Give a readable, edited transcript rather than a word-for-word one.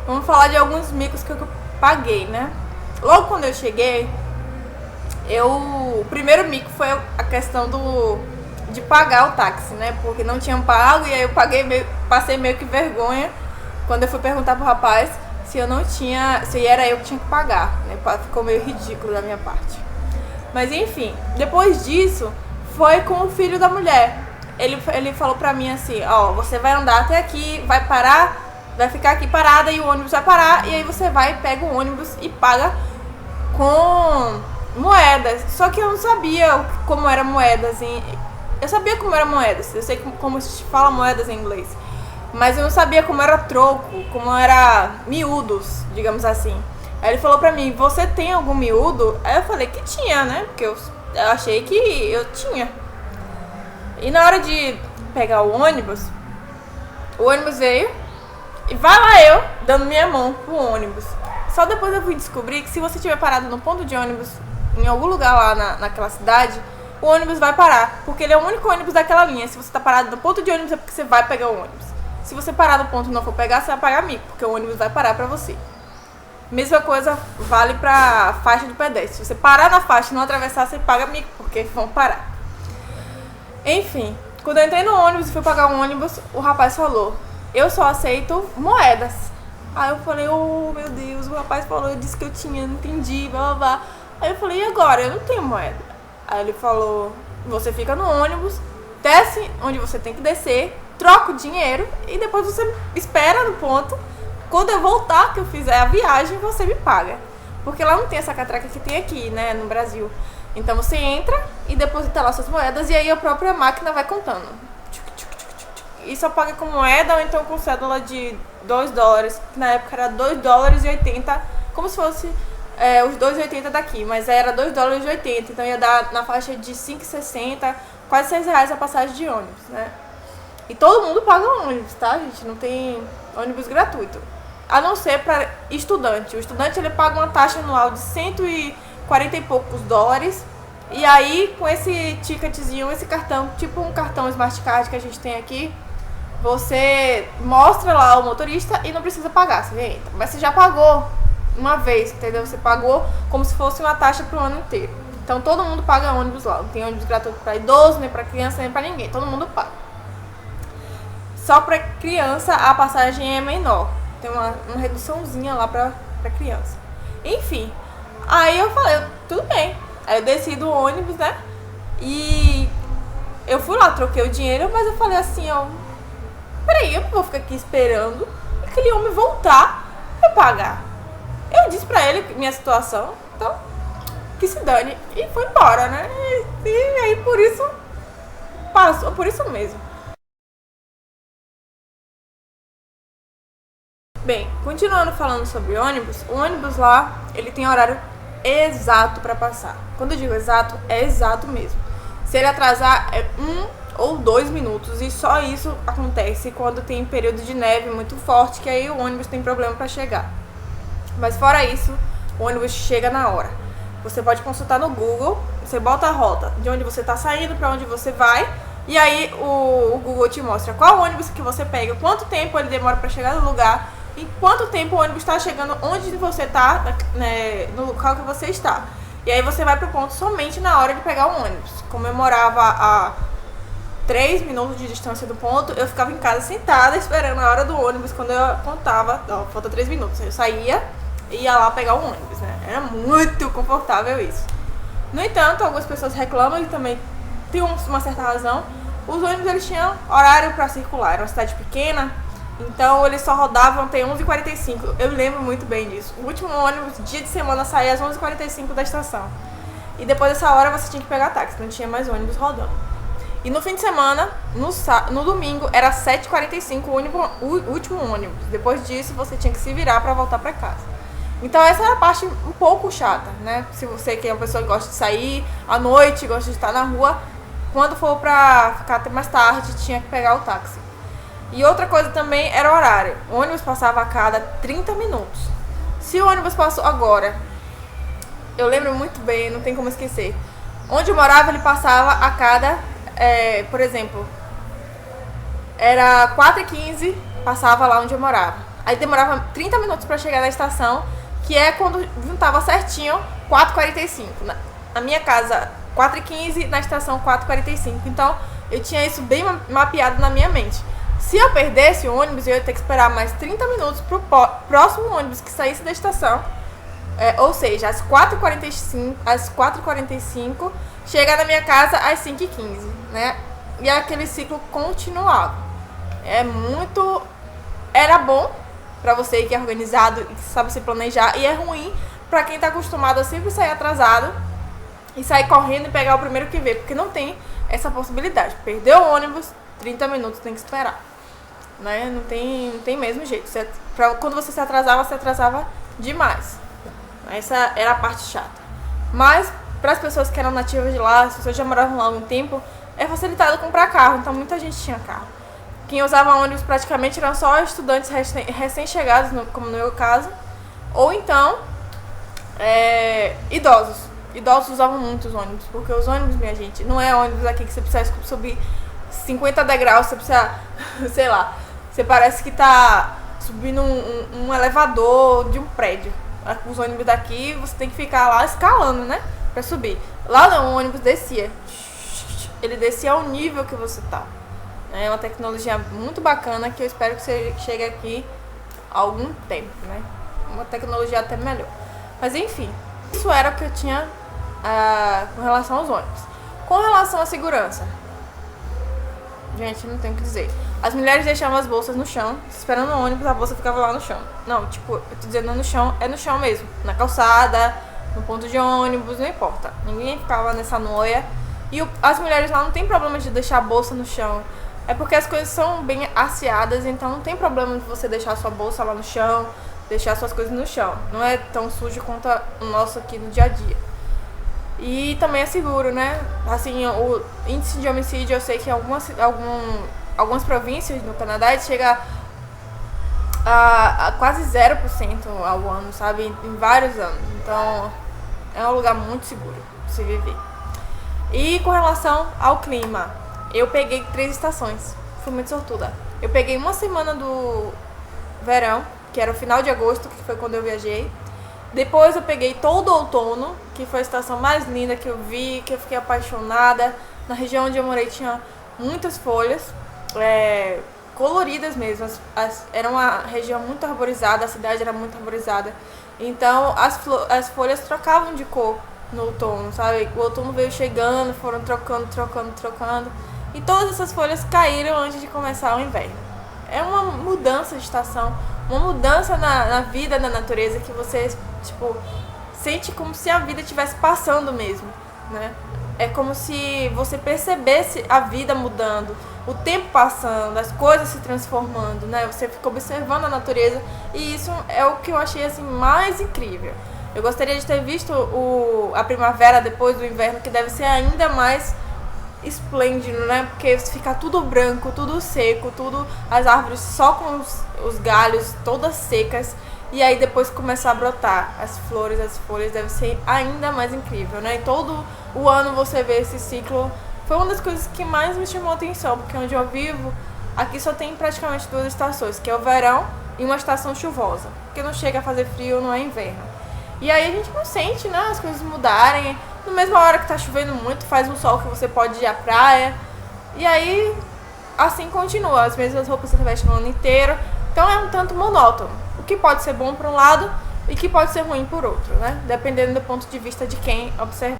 Vamos falar de alguns micos que eu paguei, né? Logo quando eu cheguei, o primeiro mico foi a questão de pagar o táxi, né? Porque não tinham pago e aí eu passei meio que vergonha quando eu fui perguntar pro rapaz se era eu que tinha que pagar, né? Ficou meio ridículo da minha parte. Mas enfim, depois disso, foi com o filho da mulher. Ele falou pra mim assim, ó, você vai andar até aqui, vai parar, vai ficar aqui parada e o ônibus vai parar, e aí você vai, pega o ônibus e paga com moedas. Só que eu não sabia como era moedas eu sabia como era moedas, eu sei como se fala moedas em inglês, mas eu não sabia como era troco, como era miúdos, digamos assim. Aí ele falou pra mim, você tem algum miúdo? Aí eu falei que tinha, né? Porque eu achei que eu tinha. E na hora de pegar o ônibus veio e vai lá eu dando minha mão pro ônibus. Só depois eu fui descobrir que se você estiver parado no ponto de ônibus em algum lugar lá naquela cidade, o ônibus vai parar, porque ele é o único ônibus daquela linha. Se você tá parado no ponto de ônibus é porque você vai pegar o ônibus. Se você parar no ponto e não for pegar, você vai pagar mico, porque o ônibus vai parar pra você. Mesma coisa vale pra faixa de pedestre. Se você parar na faixa e não atravessar, você paga mico, porque vão parar. Enfim, quando eu entrei no ônibus e fui pagar o ônibus, o rapaz falou, eu só aceito moedas. Aí eu falei, oh meu Deus, o rapaz falou, eu disse que eu tinha, não entendi, blá blá blá. Aí eu falei, e agora? Eu não tenho moeda. Aí ele falou, você fica no ônibus, desce onde você tem que descer, troca o dinheiro e depois você espera no ponto. Quando eu voltar, que eu fizer a viagem, você me paga. Porque lá não tem essa catraca que tem aqui, né, no Brasil. Então você entra e deposita lá suas moedas e aí a própria máquina vai contando. E só paga com moeda ou então com cédula de $2, que na época era $2,80, como se fosse os 2,80 daqui, mas era $2,80, então ia dar na faixa de 5,60, quase R$6 a passagem de ônibus, né? E todo mundo paga ônibus, tá, gente? Não tem ônibus gratuito. A não ser para estudante. O estudante ele paga uma taxa anual de 140 e poucos dólares. E aí, com esse ticketzinho, esse cartão, tipo um cartão Smart Card que a gente tem aqui, você mostra lá o motorista e não precisa pagar, você entra. Mas você já pagou uma vez, entendeu? Você pagou como se fosse uma taxa pro ano inteiro. Então todo mundo paga ônibus lá. Não tem ônibus gratuito para idoso, nem para criança, nem para ninguém. Todo mundo paga. Só para criança a passagem é menor. Tem uma reduçãozinha lá pra criança. Enfim, aí eu falei, tudo bem. Aí eu desci do ônibus, né? E eu fui lá, troquei o dinheiro, mas eu falei assim, ó, peraí, eu não vou ficar aqui esperando aquele homem voltar pra pagar. Eu disse pra ele minha situação, então que se dane. E foi embora, né? E aí por isso passou, por isso mesmo. Bem, continuando falando sobre ônibus, o ônibus lá, ele tem horário exato para passar. Quando eu digo exato, é exato mesmo. Se ele atrasar, é 1 ou 2 minutos, e só isso acontece quando tem período de neve muito forte, que aí o ônibus tem problema para chegar. Mas fora isso, o ônibus chega na hora. Você pode consultar no Google, você bota a rota de onde você está saindo, para onde você vai, e aí o Google te mostra qual ônibus que você pega, quanto tempo ele demora para chegar no lugar, e quanto tempo o ônibus está chegando onde você está, né, no local que você está. E aí você vai pro ponto somente na hora de pegar o ônibus. Como eu morava a 3 minutos de distância do ponto, eu ficava em casa sentada esperando a hora do ônibus. Quando eu contava, falta 3 minutos, eu saía e ia lá pegar o ônibus, né? Era muito confortável isso. No entanto, algumas pessoas reclamam e também tem uma certa razão. Os ônibus eles tinham horário para circular, era uma cidade pequena. Então eles só rodavam até 11h45. Eu lembro muito bem disso. O último ônibus, dia de semana, saía às 11h45 da estação. E depois dessa hora você tinha que pegar táxi, não tinha mais ônibus rodando. E no fim de semana, no domingo, era 7h45 o último ônibus. Depois disso você tinha que se virar para voltar para casa. Então essa era a parte um pouco chata, né? Se você que é uma pessoa que gosta de sair à noite, gosta de estar na rua, quando for pra ficar até mais tarde, tinha que pegar o táxi. E outra coisa também era o horário. O ônibus passava a cada 30 minutos. Se o ônibus passou agora, eu lembro muito bem, não tem como esquecer. Onde eu morava, ele passava a cada, por exemplo, era 4h15, passava lá onde eu morava. Aí demorava 30 minutos pra chegar na estação, que é quando juntava certinho 4h45. Na minha casa, 4h15, na estação 4h45. Então, eu tinha isso bem mapeado na minha mente. Se eu perdesse o ônibus, eu ia ter que esperar mais 30 minutos pro próximo ônibus que saísse da estação. Ou seja, às 4h45, chegar na minha casa às 5h15, né? E aquele ciclo continuava. Era bom pra você que é organizado e que sabe se planejar, e é ruim pra quem tá acostumado a sempre sair atrasado e sair correndo e pegar o primeiro que vê, porque não tem essa possibilidade. Perdeu o ônibus, 30 minutos tem que esperar, né? Não tem mesmo jeito. Quando você se atrasava demais. Essa era a parte chata. Mas para as pessoas que eram nativas de lá, as pessoas já moravam lá há algum tempo, é facilitado comprar carro, então muita gente tinha carro. Quem usava ônibus praticamente eram só estudantes recém-chegados, como no meu caso, ou então idosos. Idosos usavam muito os ônibus, porque os ônibus, minha gente, não é ônibus aqui que você precisa subir 50 degraus, você precisa, sei lá, você parece que tá subindo um elevador de um prédio. Os ônibus daqui, você tem que ficar lá escalando, né, pra subir. Lá não, o ônibus descia. Ele descia ao nível que você tá. É uma tecnologia muito bacana que eu espero que você chegue aqui há algum tempo, né? Uma tecnologia até melhor. Mas enfim, isso era o que eu tinha com relação aos ônibus. Com relação à segurança, gente, não tem o que dizer. As mulheres deixavam as bolsas no chão, esperando o ônibus, a bolsa ficava lá no chão. Não, tipo, eu tô dizendo no chão, é no chão mesmo. Na calçada, no ponto de ônibus, não importa. Ninguém ficava nessa noia. E as mulheres lá não tem problema de deixar a bolsa no chão. É porque as coisas são bem asseadas, então não tem problema de você deixar a sua bolsa lá no chão, deixar suas coisas no chão. Não é tão sujo quanto o nosso aqui no dia a dia. E também é seguro, né? Assim, o índice de homicídio, eu sei que em algumas províncias no Canadá chega a quase 0% ao ano, sabe? Em vários anos. Então, é um lugar muito seguro de se viver. E com relação ao clima, eu peguei 3 estações. Fui muito sortuda. Eu peguei uma semana do verão, que era o final de agosto, que foi quando eu viajei. Depois eu peguei todo o outono, que foi a estação mais linda que eu vi, que eu fiquei apaixonada. Na região onde eu morei tinha muitas folhas, coloridas mesmo. Era uma região muito arborizada, a cidade era muito arborizada. Então as folhas trocavam de cor no outono, sabe? O outono veio chegando, foram trocando. E todas essas folhas caíram antes de começar o inverno. É uma mudança de estação, uma mudança na vida da natureza que você, tipo, sente como se a vida estivesse passando mesmo, né? É como se você percebesse a vida mudando, o tempo passando, as coisas se transformando, né? Você fica observando a natureza e isso é o que eu achei assim mais incrível. Eu gostaria de ter visto a primavera depois do inverno, que deve ser ainda mais esplêndido, né? Porque fica tudo branco, tudo seco, as árvores só com os galhos todas secas, e aí depois começar a brotar as flores, as folhas, deve ser ainda mais incrível, né? E todo o ano você vê esse ciclo. Foi uma das coisas que mais me chamou a atenção, porque onde eu vivo, aqui só tem praticamente 2 estações, que é o verão e uma estação chuvosa, porque não chega a fazer frio, não é inverno. E aí a gente não sente, né, as coisas mudarem. Na mesma hora que tá chovendo muito, faz um sol que você pode ir à praia. E aí, assim continua. As mesmas roupas você veste no ano inteiro. Então é um tanto monótono. O que pode ser bom por um lado e que pode ser ruim por outro, né? Dependendo do ponto de vista de quem observa.